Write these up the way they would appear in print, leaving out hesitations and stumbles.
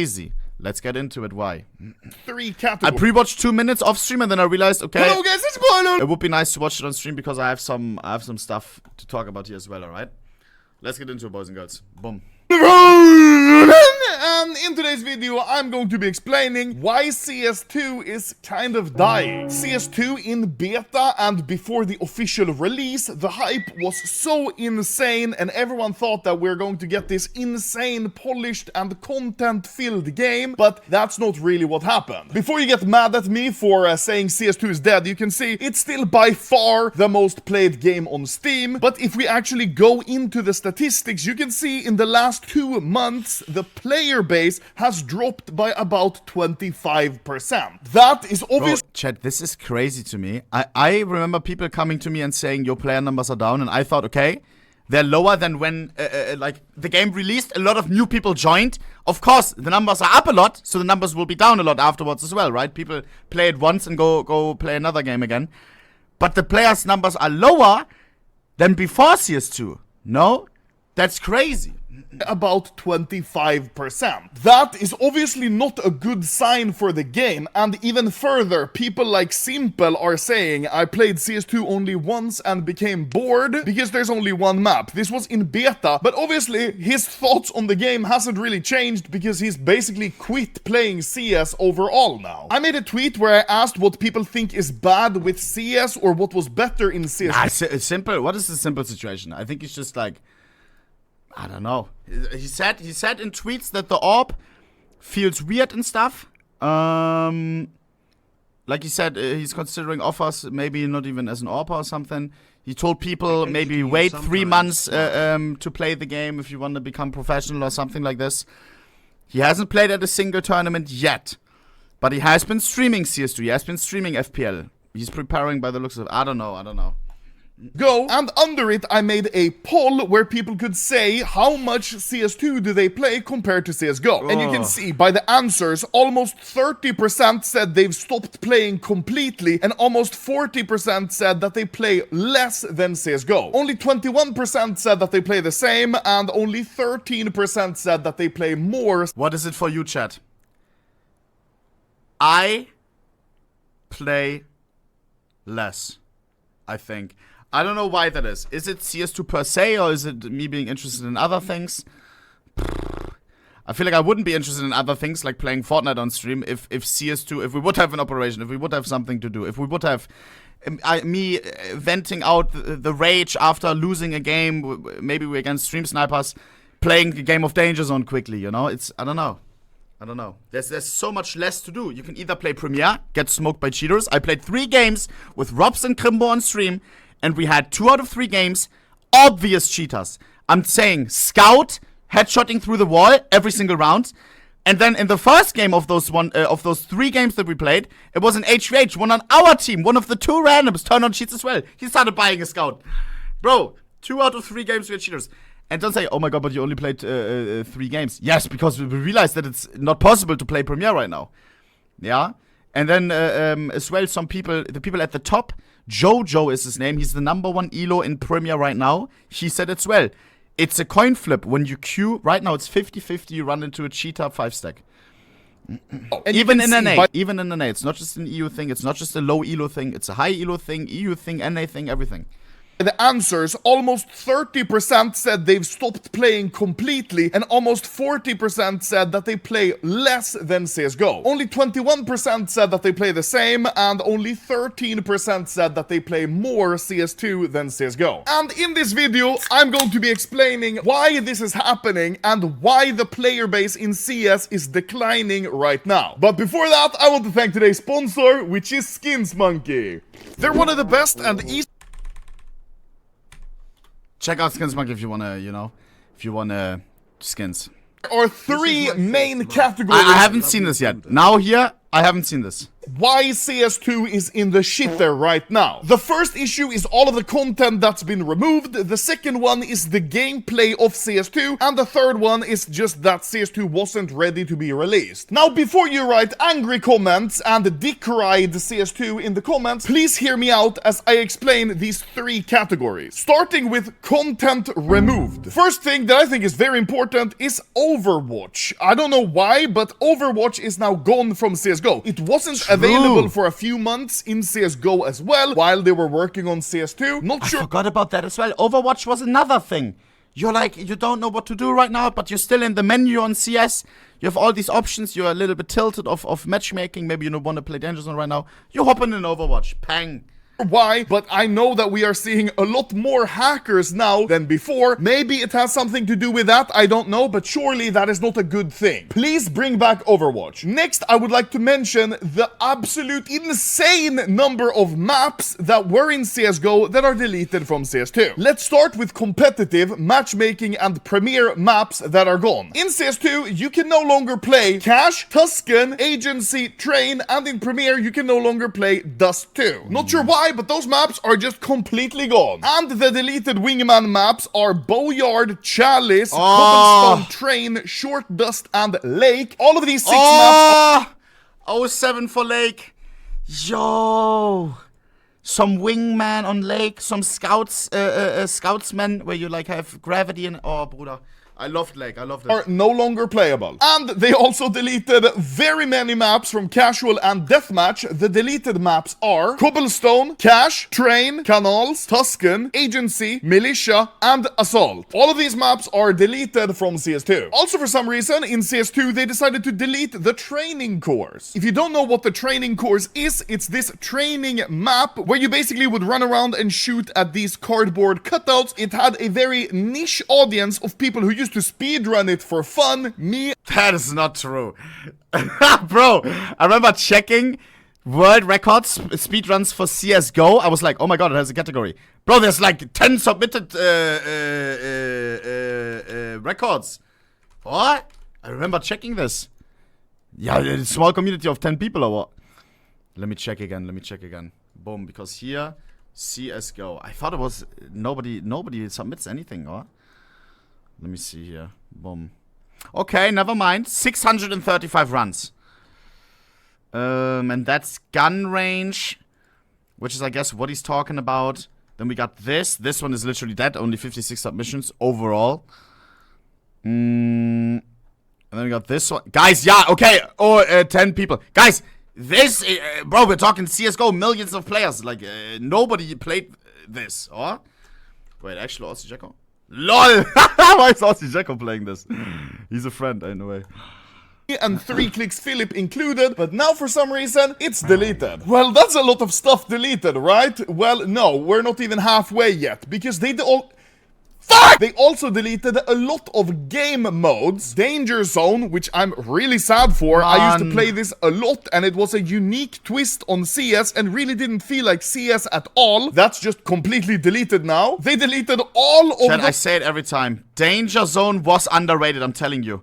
Easy. Let's get into it. Why? 3 categories. I pre-watched 2 minutes off stream and then I realized, okay, hello guys, what's going on? It would be nice to watch it on stream because I have some stuff to talk about here as well. All right, let's get into it, boys and girls. Boom. And in today's video, I'm going to be explaining why CS2 is kind of dying. CS2 in beta and before the official release, the hype was so insane and everyone thought that we're going to get this insane, polished and content-filled game, but that's not really what happened. Before you get mad at me for saying CS2 is dead, you can see it's still by far the most played game on Steam, but if we actually go into the statistics, you can see in the last 2 months, the player base has dropped by about 25%. That is obvious. Chat, this is crazy to me. I remember people coming to me and saying your player numbers are down, and I thought, okay, they're lower than when like the game released, a lot of new people joined. Of course, the numbers are up a lot, so the numbers will be down a lot afterwards as well, right? People play it once and go play another game again. But the players' numbers are lower than before CS2. No? That's crazy. About 25%. That is obviously not a good sign for the game, and even further, people like Simple are saying, I played CS2 only once and became bored because there's only one map. This was in beta, but obviously his thoughts on the game hasn't really changed because he's basically quit playing CS overall now. I made a tweet where I asked what people think is bad with CS or what was better in CS. It's simple. What is the simple situation? I think it's just like, I don't know. He said in tweets that the orb feels weird and stuff. Like he said, he's considering offers, maybe not even as an orb or something. He told people maybe wait 3 months to play the game if you want to become professional or something like this. He hasn't played at a single tournament yet, but he has been streaming CS2. He has been streaming FPL. He's preparing by the looks of it. I don't know. Go, and under it I made a poll where people could say how much CS2 do they play compared to CSGO. And you can see by the answers, almost 30% said they've stopped playing completely, and almost 40% said that they play less than CSGO. Only 21% said that they play the same, and only 13% said that they play more. What is it for you, chat? I play less, I think. I don't know why that is. Is it CS2 per se, or is it me being interested in other things? I feel like I wouldn't be interested in other things, like playing Fortnite on stream, if CS2, if we would have an operation, if we would have something to do, if we would have me venting out the rage after losing a game, maybe we're against stream snipers, playing the game of danger zone quickly, you know? It's, I don't know. There's so much less to do. You can either play Premier, get smoked by cheaters. I played 3 games with Robs and Crimbo on stream, and we had 2 out of 3 games, obvious cheaters. I'm saying Scout, headshotting through the wall every single round. And then in the first game of those 3 games that we played, it was an HVH, one on our team. One of the 2 randoms turned on cheats as well. He started buying a Scout. Bro, 2 out of 3 games we had cheaters. And don't say, oh my god, but you only played 3 games. Yes, because we realized that it's not possible to play Premier right now. Yeah? And then as well, the people at the top, Jojo is his name. He's the #1 elo in Premier right now. He said as well, it's a coin flip. When you queue, right now it's 50-50, you run into a cheater 5-stack. Even in NA. Even in NA. It's not just an EU thing. It's not just a low elo thing. It's a high elo thing, EU thing, NA thing, everything. The answers, almost 30% said they've stopped playing completely, and almost 40% said that they play less than CSGO. Only 21% said that they play the same, and only 13% said that they play more CS2 than CSGO. And in this video, I'm going to be explaining why this is happening and why the player base in CS is declining right now. But before that, I want to thank today's sponsor, which is SkinsMonkey. They're one of the best and easiest. Check out SkinsMonkey if you wanna, you know, skins. Or 3 main categories. I haven't seen this yet. Now here, I haven't seen this. Why CS2 is in the shitter right now. The first issue is all of the content that's been removed, the second one is the gameplay of CS2, and the third one is just that CS2 wasn't ready to be released. Now, before you write angry comments and decried CS2 in the comments, please hear me out as I explain these three categories. Starting with content removed. First thing that I think is very important is Overwatch. I don't know why, but Overwatch is now gone from CSGO. It wasn't available for a few months in CSGO as well, while they were working on CS2. Not sure. I forgot about that as well. Overwatch was another thing. You're like, you don't know what to do right now, but you're still in the menu on CS. You have all these options. You're a little bit tilted of matchmaking. Maybe you don't want to play Danger Zone right now. You hop in Overwatch. Pang. Why, but I know that we are seeing a lot more hackers now than before. Maybe it has something to do with that, I don't know, but surely that is not a good thing. Please bring back Overwatch. Next, I would like to mention the absolute insane number of maps that were in CSGO that are deleted from CS2. Let's start with competitive, matchmaking, and premier maps that are gone. In CS2, you can no longer play Cash, Tuscan, Agency, Train, and in Premier, you can no longer play Dust 2. Not sure why, but those maps are just completely gone. And the deleted Wingman maps are Boyard, Chalice, Cobblestone, Train, Short Dust, and Lake. All of these 6 maps are... 07 for Lake. Yo. Some Wingman on Lake, some Scoutsmen where you like have gravity and... Oh, Bruder. I loved Lake, I loved it. Are no longer playable. And they also deleted very many maps from Casual and Deathmatch. The deleted maps are Cobblestone, Cash, Train, Canals, Tuscan, Agency, Militia, and Assault. All of these maps are deleted from CS2. Also, for some reason, in CS2, they decided to delete the training course. If you don't know what the training course is, it's this training map where you basically would run around and shoot at these cardboard cutouts. It had a very niche audience of people who used to speedrun it for fun. Me. That is not true. Bro, I remember checking world records, speedruns for CSGO. I was like, oh my god, it has a category. Bro, there's like 10 submitted records. What? I remember checking this. Yeah, a small community of 10 people or what? Let me check again. Boom, because here, CSGO. I thought it was nobody submits anything, or? Let me see here. Boom. Okay, never mind. 635 runs. And that's gun range, which is, I guess, what he's talking about. Then we got this. This one is literally dead. Only 56 submissions overall. And then we got this one. Guys, yeah, okay. 10 people. Guys, this, bro, we're talking CSGO. Millions of players. Like, nobody played this, or? Wait, actually, Aussie Jacko? LOL! Why is Aussie Jacko playing this? He's a friend, anyway. And 3 Clicks Philip included, but now for some reason, it's deleted. Well, that's a lot of stuff deleted, right? Well, no, we're not even halfway yet, because they all... Fuck! They also deleted a lot of game modes. Danger Zone, which I'm really sad for. I used to play this a lot, and it was a unique twist on CS, and really didn't feel like CS at all. That's just completely deleted now. They deleted all of I say it every time. Danger Zone was underrated, I'm telling you.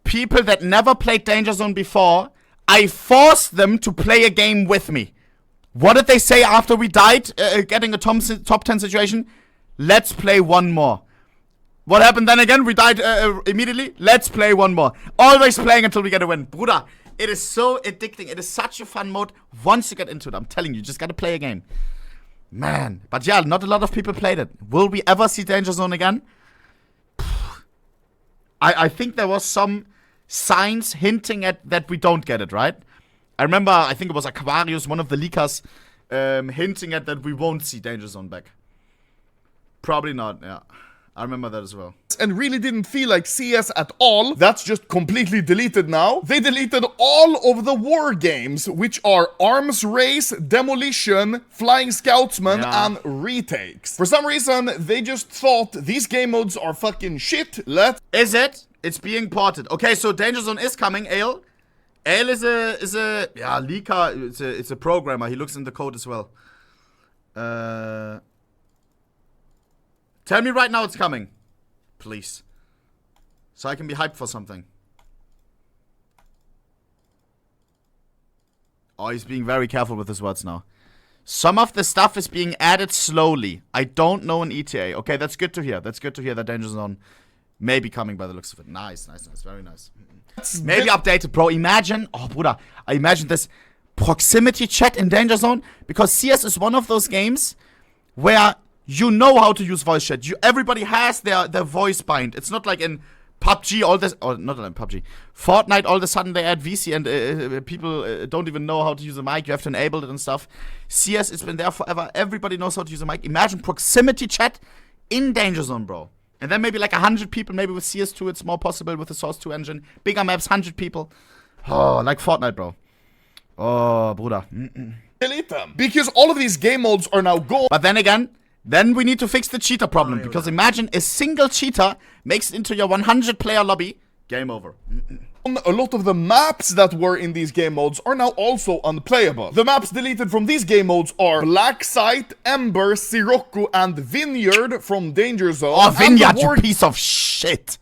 People that never played Danger Zone before, I forced them to play a game with me. What did they say after we died, getting a top 10 situation? Let's play one more. What happened then again? We died immediately. Let's play one more. Always playing until we get a win. Bruder, it is so addicting. It is such a fun mode once you get into it. I'm telling you, just gotta play a game. Man. But yeah, not a lot of people played it. Will we ever see Danger Zone again? I think there was some signs hinting at that we don't get it, right? I remember, I think it was Aquarius, one of the leakers, hinting at that we won't see Danger Zone back. Probably not, yeah. I remember that as well. And really didn't feel like CS at all. That's just completely deleted now. They deleted all of the war games, which are Arms Race, Demolition, Flying Scoutsman, and Retakes. For some reason, they just thought these game modes are fucking shit. Is it? It's being ported. Okay, so Danger Zone is coming, Ale. Ale is a yeah, leaker. It's a programmer. He looks in the code as well. Tell me right now it's coming. Please. So I can be hyped for something. Oh, he's being very careful with his words now. Some of the stuff is being added slowly. I don't know an ETA. Okay, that's good to hear. That's good to hear that Danger Zone may be coming by the looks of it. Nice. Very nice. Maybe updated, bro. Imagine, oh, Bruder, I imagine this proximity chat in Danger Zone, because CS is one of those games where you know how to use voice chat. Everybody has their voice bind. It's not like in PUBG, all this, or not in PUBG, Fortnite, all of a sudden they add VC and people don't even know how to use a mic. You have to enable it and stuff. CS, it's been there forever. Everybody knows how to use a mic. Imagine proximity chat in Danger Zone, bro. And then maybe like 100 people, maybe with CS2 it's more possible with the Source 2 engine. Bigger maps, 100 people. Oh, like Fortnite, bro. Oh, Bruder. Delete them. Because all of these game modes are now gone. But then again, then we need to fix the cheater problem. Because imagine a single cheater makes it into your 100-player lobby. Game over. A lot of the maps that were in these game modes are now also unplayable. The maps deleted from these game modes are Black Site, Ember, Sirocco, and Vineyard from Danger Zone. Oh, Vineyard, you piece of shit.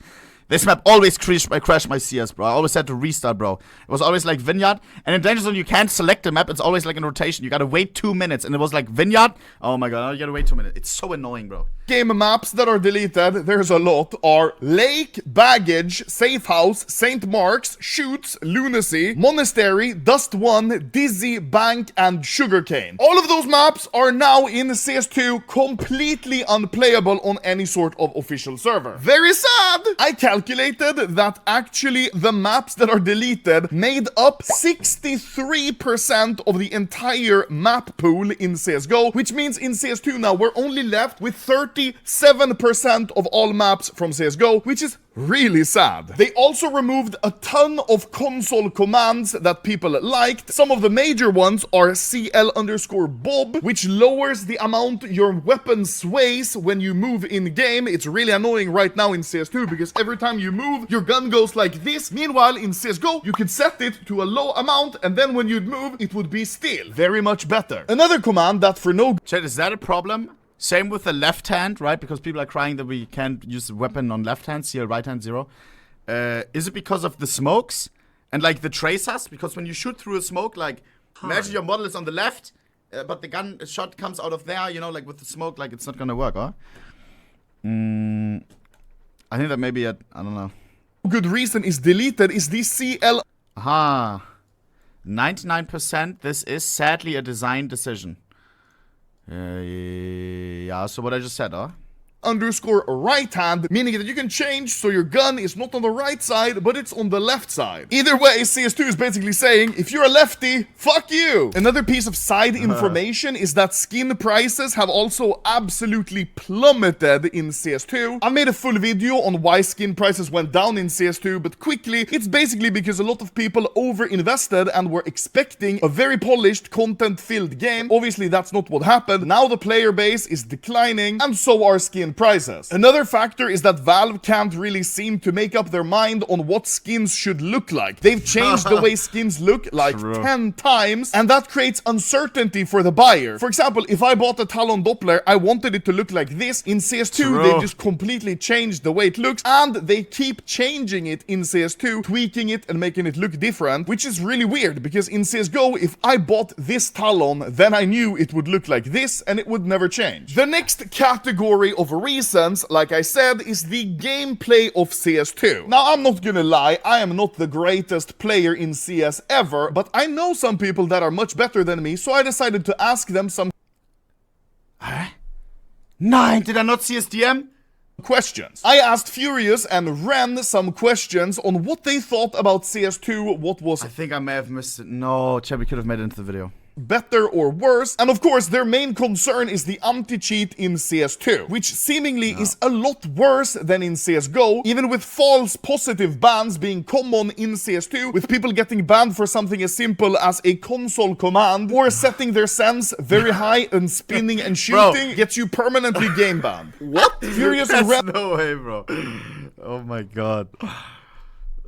This map always crashed my CS, bro. I always had to restart, bro. It was always like Vineyard. And in Danger Zone, you can't select a map. It's always like in rotation. You gotta wait 2 minutes. And it was like Vineyard. Oh my god, you gotta wait 2 minutes. It's so annoying, bro. Game maps that are deleted, there's a lot, are Lake, Baggage, Safe House, St. Mark's, Shoots, Lunacy, Monastery, Dust 1, Dizzy, Bank, and Sugarcane. All of those maps are now in CS2 completely unplayable on any sort of official server. Very sad! I calculated that actually the maps that are deleted made up 63% of the entire map pool in CSGO, which means in CS2 now we're only left with 37% of all maps from CSGO, which is really sad. They also removed a ton of console commands that people liked. Some of the major ones are CL_Bob, which lowers the amount your weapon sways when you move in game. It's really annoying right now in CS2 because every time you move, your gun goes like this. Meanwhile, in CSGO, you could set it to a low amount, and then when you'd move, it would be still. Very much better. Another command that for no... Chat, is that a problem? Same with the left hand, right? Because people are crying that we can't use the weapon on left hand, CL right hand 0. Is it because of the smokes and like the tracers? Because when you shoot through a smoke, like imagine your model is on the left, but the gun shot comes out of there, you know, like with the smoke, like it's not gonna work, huh? I think that maybe I don't know. Good reason is deleted is the CL. Aha. 99%. This is sadly a design decision. Yeah, so what I just said, huh? Underscore right hand, meaning that you can change so your gun is not on the right side, but it's on the left side. Either way, CS2 is basically saying, if you're a lefty, fuck you! Another piece of side information is that skin prices have also absolutely plummeted in CS2. I made a full video on why skin prices went down in CS2, but quickly, it's basically because a lot of people over-invested and were expecting a very polished, content-filled game. Obviously, that's not what happened. Now the player base is declining, and so are skin prices. Another factor is that Valve can't really seem to make up their mind on what skins should look like. They've changed the way skins look like 10 times, and that creates uncertainty for the buyer. For example, if I bought a Talon Doppler, I wanted it to look like this. In CS2, they just completely changed the way it looks, and they keep changing it in CS2, tweaking it and making it look different, which is really weird, because in CSGO, if I bought this Talon, then I knew it would look like this, and it would never change. The next category of reasons, like I said, is the gameplay of CS2. Now, I'm not gonna lie, I am not the greatest player in CS ever, but I know some people that are much better than me, so I decided to ask them some... Nein, did I not see his DM? Questions. I asked Furious and Ren some questions on what they thought about CS2, what was... I think I may have missed it. No, Chad, we could have made it into the video. Better or worse, and of course their main concern is the anti-cheat in CS2, which seemingly is a lot worse than in CSGO, even with false positive bans being common in CS2, with people getting banned for something as simple as a console command, or setting their sense very high and spinning and shooting gets you permanently game banned. What? Furious and Red... No way, bro. Oh my god.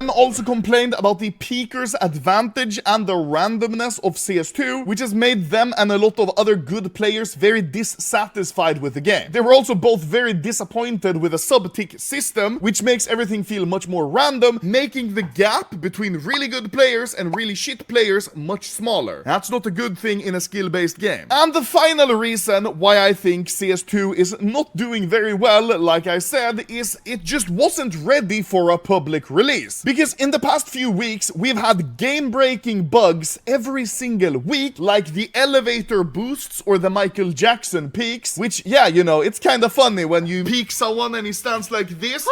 Also complained about the peakers' advantage and the randomness of CS2, which has made them and a lot of other good players very dissatisfied with the game. They were also both very disappointed with the sub-tick system, which makes everything feel much more random, making the gap between really good players and really shit players much smaller. That's not a good thing in a skill-based game. And the final reason why I think CS2 is not doing very well, like I said, is it just wasn't ready for a public release. Because in the past few weeks, we've had game-breaking bugs every single week, like the elevator boosts or the Michael Jackson peaks, which, yeah, you know, it's kind of funny when you peek someone and he stands like this.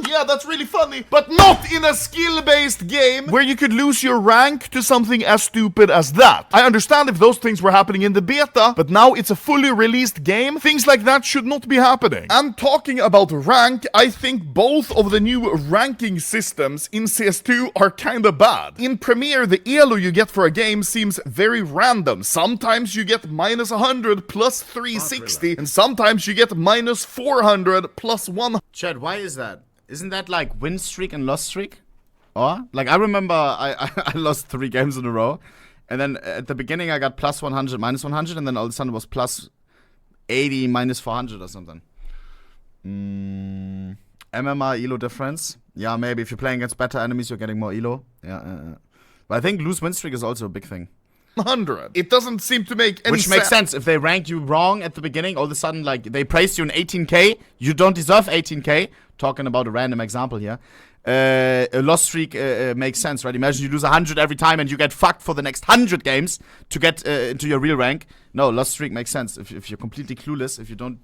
Yeah, that's really funny. But not in a skill-based game where you could lose your rank to something as stupid as that. I understand if those things were happening in the beta, but now it's a fully released game. Things like that should not be happening. And talking about rank, I think both of the new ranking systems in CS2 are kinda bad. In Premiere, the elo you get for a game seems very random. Sometimes you get minus 100 plus 360, and sometimes you get minus 400 plus 1. Chad, why is that? Isn't that like win streak and loss streak? Or? Like, I remember I lost 3 games in a row, and then at the beginning I got plus 100, minus 100, and then all of a sudden it was plus 80, minus 400 or something. MMR elo difference. Yeah, maybe if you're playing against better enemies, you're getting more elo. Yeah. But I think lose win streak is also a big thing. 100. It doesn't seem to make any sense. Which makes sense. If they rank you wrong at the beginning, all of a sudden, like, they praise you in 18k, you don't deserve 18k. Talking about a random example here. A loss streak makes sense, right? Imagine you lose 100 every time and you get fucked for the next 100 games to get into your real rank. No, loss streak makes sense. If you're completely clueless, if you don't...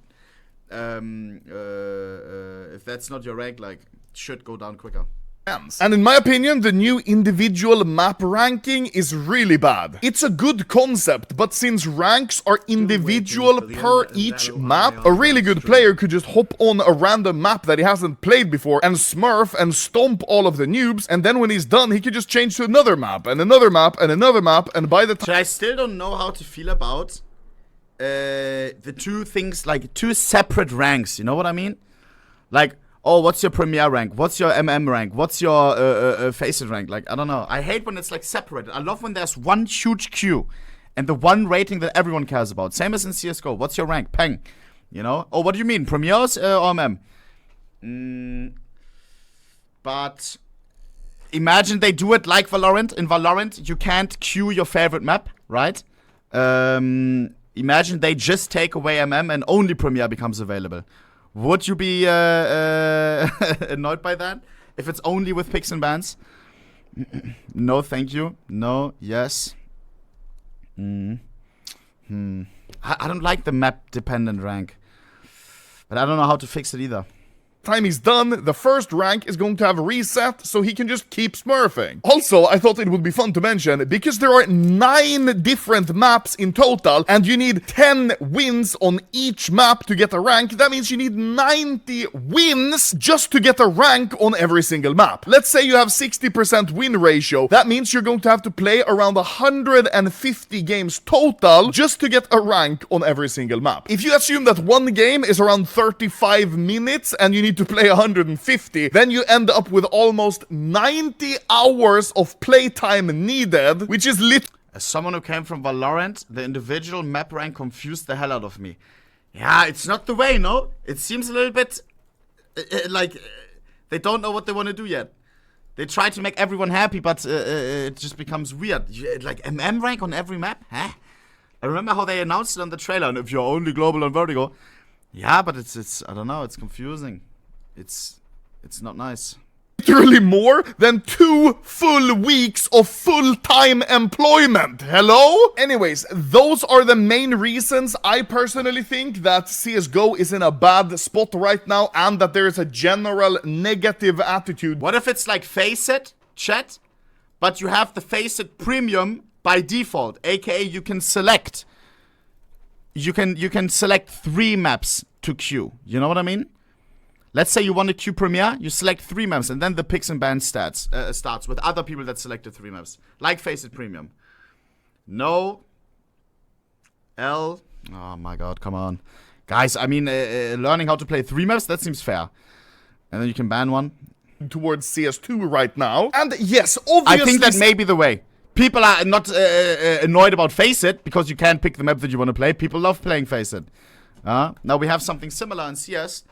if that's not your rank, like, it should go down quicker. And in my opinion, the new individual map ranking is really bad. It's a good concept, but since ranks are individual per each map, a really good player could just hop on a random map that he hasn't played before and smurf and stomp all of the noobs, and then when he's done, he could just change to another map, and another map, and another map, and by the time... I still don't know how to feel about the two things, like, two separate ranks, you know what I mean? Like... Oh, what's your Premier rank? What's your MM rank? What's your Faceit rank? Like, I don't know. I hate when it's, like, separated. I love when there's one huge queue and the one rating that everyone cares about. Same as in CSGO. What's your rank? Peng. You know? Oh, what do you mean? Premiers or MM? But imagine they do it like Valorant. In Valorant, you can't queue your favorite map, right? Imagine they just take away MM and only Premier becomes available. Would you be annoyed by that? If it's only with picks and bans? No, thank you. No, yes. I don't like the map-dependent rank. But I don't know how to fix it either. Time he's done, the first rank is going to have a reset, so he can just keep smurfing. Also, I thought it would be fun to mention, because there are 9 different maps in total, and you need 10 wins on each map to get a rank, that means you need 90 wins just to get a rank on every single map. Let's say you have 60% win ratio, that means you're going to have to play around 150 games total just to get a rank on every single map. If you assume that one game is around 35 minutes and you need to play 150, then you end up with almost 90 hours of playtime needed, which is As someone who came from Valorant, the individual map rank confused the hell out of me. Yeah, it's not the way, no? It seems a little bit like they don't know what they want to do yet. They try to make everyone happy, but it just becomes weird. Like MM rank on every map? Huh? I remember how they announced it on the trailer, and if you're only global on Vertigo. Yeah, but it's I don't know, it's confusing. It's not nice. Literally more than 2 full weeks of full-time employment. Hello? Anyways, those are the main reasons I personally think that CSGO is in a bad spot right now and that there is a general negative attitude. What if it's like Faceit, chat, but you have the Faceit Premium by default, aka you can select. You can select 3 maps to queue. You know what I mean? Let's say you want to queue Premier, you select 3 maps, and then the picks and bans starts with other people that selected 3 maps. Like Faceit Premium. No. L. Oh my god, come on. Guys, I mean, learning how to play 3 maps, that seems fair. And then you can ban one. towards CS2 right now. And yes, obviously... I think that may be the way. People are not annoyed about Face It because you can't pick the map that you want to play. People love playing Face It. Now we have something similar in CS.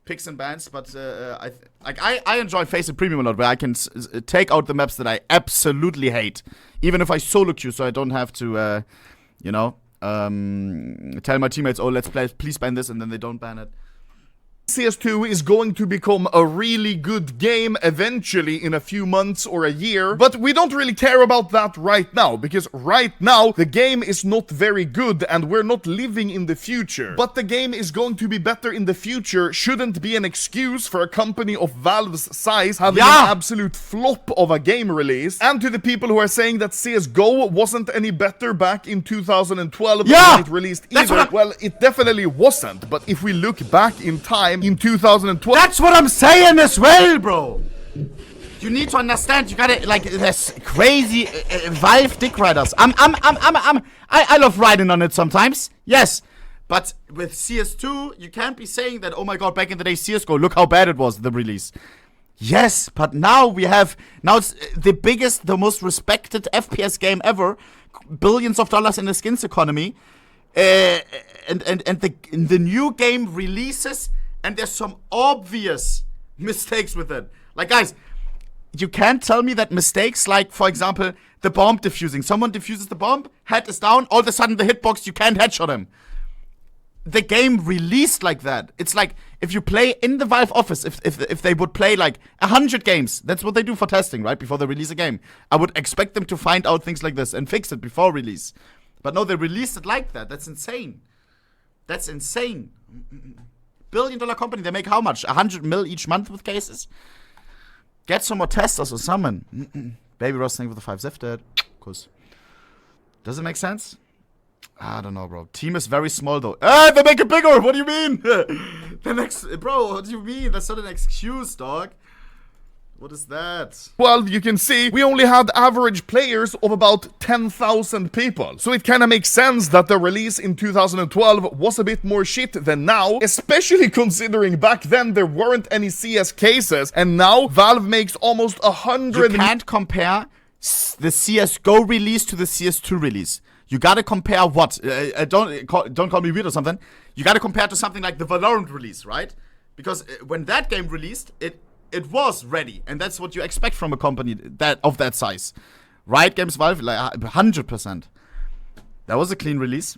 Picks and bans, but I enjoy Face It Premium a lot, where I can take out the maps that I absolutely hate, even if I solo queue, so I don't have to, you know, tell my teammates, oh, let's play, please ban this, and then they don't ban it. CS2 is going to become a really good game eventually in a few months or a year, but we don't really care about that right now, because right now the game is not very good and we're not living in the future. But the game is going to be better in the future shouldn't be an excuse for a company of Valve's size having an absolute flop of a game release. And to the people who are saying that CSGO wasn't any better back in 2012 when it released either, well, it definitely wasn't, but if we look back in time, in 2012. That's what I'm saying as well, bro. You need to understand. You gotta like this crazy Valve dick riders. I love riding on it sometimes. Yes, but with CS2, you can't be saying that. Oh my god, back in the day, CSGO. Look how bad it was, the release. Yes, but now it's the biggest, the most respected FPS game ever. Billions of dollars in the skins economy, and the new game releases. And there's some obvious mistakes with it. Like, guys, you can't tell me that mistakes like, for example, the bomb defusing. Someone defuses the bomb, head is down, all of a sudden the hitbox, you can't headshot him. The game released like that. It's like, if you play in the Valve office, if they would play like 100 games, that's what they do for testing, right? Before they release a game. I would expect them to find out things like this and fix it before release. But no, they released it like that. That's insane. That's insane. Billion-dollar company, they make how much? 100 mil each month with cases? Get some more testers or someone. Baby Ross, thank you for the 5 zifted. Cause does it make sense? I don't know, bro. Team is very small though. They make it bigger! What do you mean? Bro, what do you mean? That's not an excuse, dog. What is that? Well, you can see, we only had average players of about 10,000 people. So it kinda makes sense that the release in 2012 was a bit more shit than now, especially considering back then there weren't any CS cases, and now Valve makes almost 100... You can't compare the CSGO release to the CS2 release. You gotta compare what? Don't call me weird or something. You gotta compare to something like the Valorant release, right? Because when that game released, it was ready, and that's what you expect from a company of that size. Riot Games, Valve, like 100%. That was a clean release.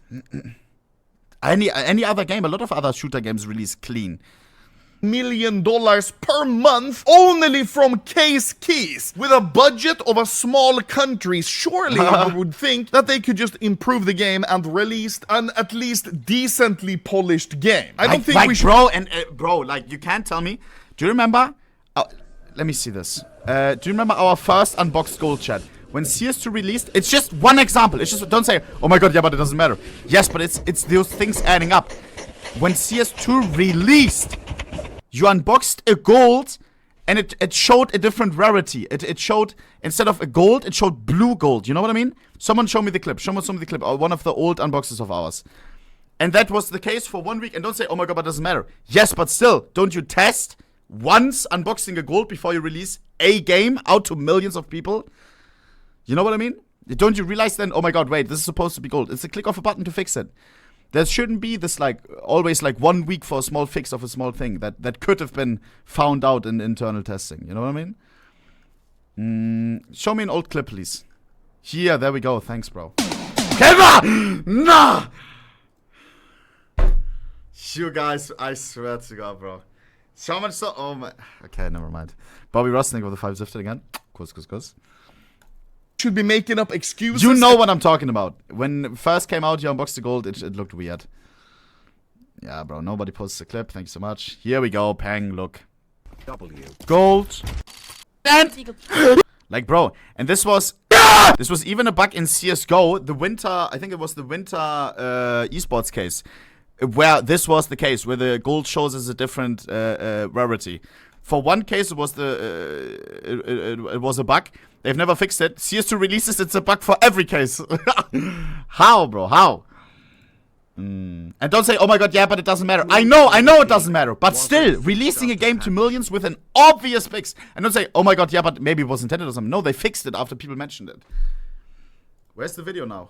Any other game, a lot of other shooter games release clean. $1 million per month only from case keys. With a budget of a small country, surely you would think that they could just improve the game and release an at least decently polished game. I don't think we should... Bro, like, you can't tell me. Do you remember... let me see this. Do you remember our first unboxed gold chat? When CS2 released, it's just one example. It's just, don't say, oh my god, yeah, but it doesn't matter. Yes, but it's those things adding up. When CS2 released, you unboxed a gold, and it showed a different rarity. It showed, instead of a gold, it showed blue gold. You know what I mean? Someone show me the clip. Show me the clip. One of the old unboxes of ours. And that was the case for 1 week. And don't say, oh my god, but it doesn't matter. Yes, but still, don't you test once unboxing a gold before you release a game out to millions of people? You know what I mean? Don't you realize then, oh my god, wait, this is supposed to be gold. It's a click of a button to fix it. There shouldn't be this, like, always, like, 1 week for a small fix of a small thing that could have been found out in internal testing. You know what I mean? Show me an old clip, please. Here, there we go. Thanks, bro. Kevin! Nah! You guys, I swear to god, bro. So much so. Oh my. Okay, never mind. Bobby Rosnick with the 5 zifted again. Cuz. Should be making up excuses. You know what I'm talking about. When it first came out, you unboxed the gold, it looked weird. Yeah, bro. Nobody posts a clip. Thank you so much. Here we go. Pang, look. Gold. And like, bro. And this was even a bug in CSGO. The winter. I think it was the winter esports case. Where this was the case, where the gold shows as a different rarity. For one case, it was it was a bug. They've never fixed it. CS2 releases, it's a bug for every case. How, bro? How? And don't say, oh my god, yeah, but it doesn't matter. I know it doesn't matter. But still, releasing a game to millions with an obvious fix. And don't say, oh my god, yeah, but maybe it was intended or something. No, they fixed it after people mentioned it. Where's the video now?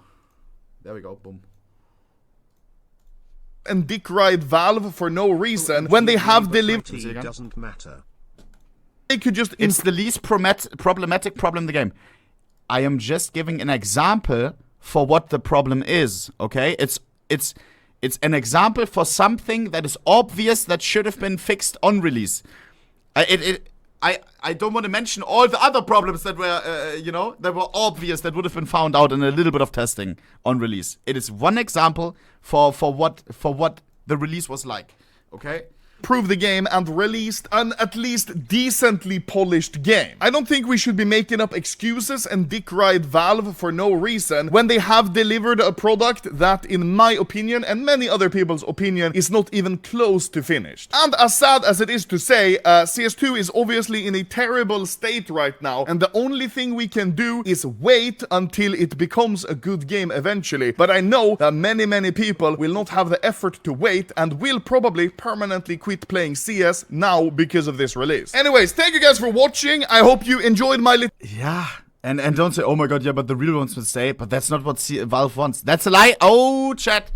There we go, boom. And dick ride Valve for no reason when they have delivered. Doesn't matter. They could just. It's the least problematic problem in the game. I am just giving an example for what the problem is. Okay, it's an example for something that is obvious that should have been fixed on release. I don't want to mention all the other problems that were, you know, that were obvious that would have been found out in a little bit of testing on release. It is one example for what the release was like. Okay. Prove the game and released an at least decently polished game. I don't think we should be making up excuses and dick ride Valve for no reason when they have delivered a product that, in my opinion and many other people's opinion, is not even close to finished. And as sad as it is to say, CS2 is obviously in a terrible state right now, and the only thing we can do is wait until it becomes a good game eventually. But I know that many people will not have the effort to wait and will probably permanently quit playing CS now because of this release. Anyways, thank you guys for watching. I hope you enjoyed my Yeah, and don't say, oh my god, yeah, but the real ones would say, but that's not what Valve wants. That's a lie. Oh, chat.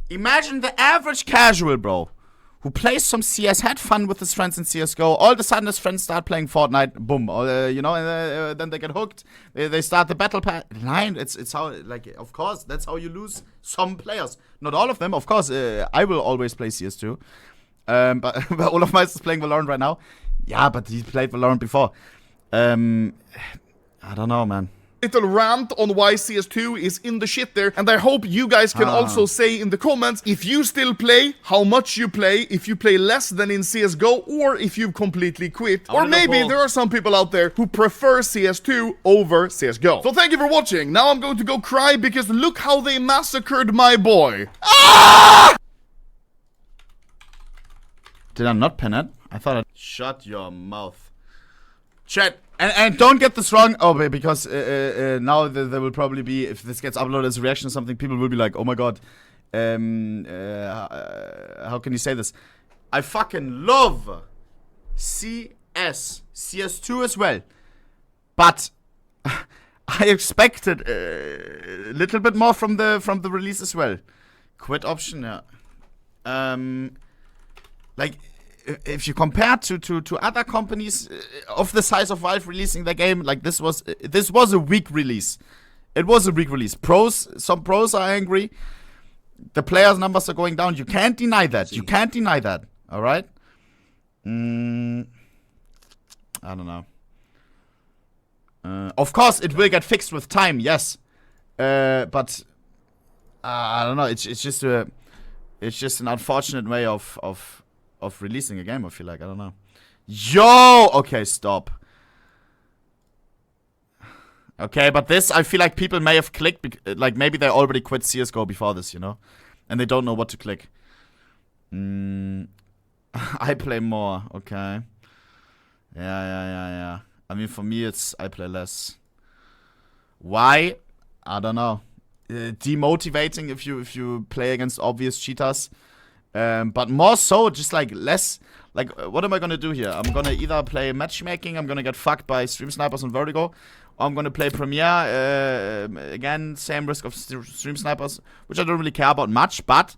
Imagine the average casual, bro, who plays some CS, had fun with his friends in CSGO, all of a sudden his friends start playing Fortnite, boom, you know, and then they get hooked, they start the battle pass. Line, it's how, like, of course, that's how you lose some players. Not all of them, of course, I will always play CS2. But OhnePixel is playing Valorant right now. Yeah, but he played Valorant before. I don't know, man. Little rant on why CS2 is in the shit there, and I hope you guys can also say in the comments if you still play, how much you play, if you play less than in CSGO, or if you've completely quit. Or maybe there are some people out there who prefer CS2 over CSGO. So thank you for watching. Now I'm going to go cry because look how they massacred my boy. Did I not pin it? I thought I... Shut your mouth. Chat. And don't get this wrong. Oh, because now there will probably be, if this gets uploaded as a reaction or something, people will be like, oh my god. How can you say this? I fucking love CS. CS2 as well. But I expected a little bit more from the release as well. Quit option, yeah. Like, if you compare to other companies of the size of Valve releasing their game, like this was a weak release. It was a weak release. Some pros are angry. The players' numbers are going down. You can't deny that. You can't deny that. All right. I don't know. Of course, it will get fixed with time. Yes, but I don't know. It's just an unfortunate way of releasing a game, I feel like. I don't know. Yo! Okay, stop. Okay, but this, I feel like people may have clicked, like maybe they already quit CSGO before this, you know? And they don't know what to click. I play more, okay. Yeah. I mean, for me, it's I play less. Why? I don't know. Demotivating if you play against obvious cheaters. But more so, just like less, like what am I gonna do here? I'm gonna either play matchmaking, I'm gonna get fucked by stream snipers on Vertigo, or I'm gonna play Premiere, again, same risk of stream snipers, which I don't really care about much, but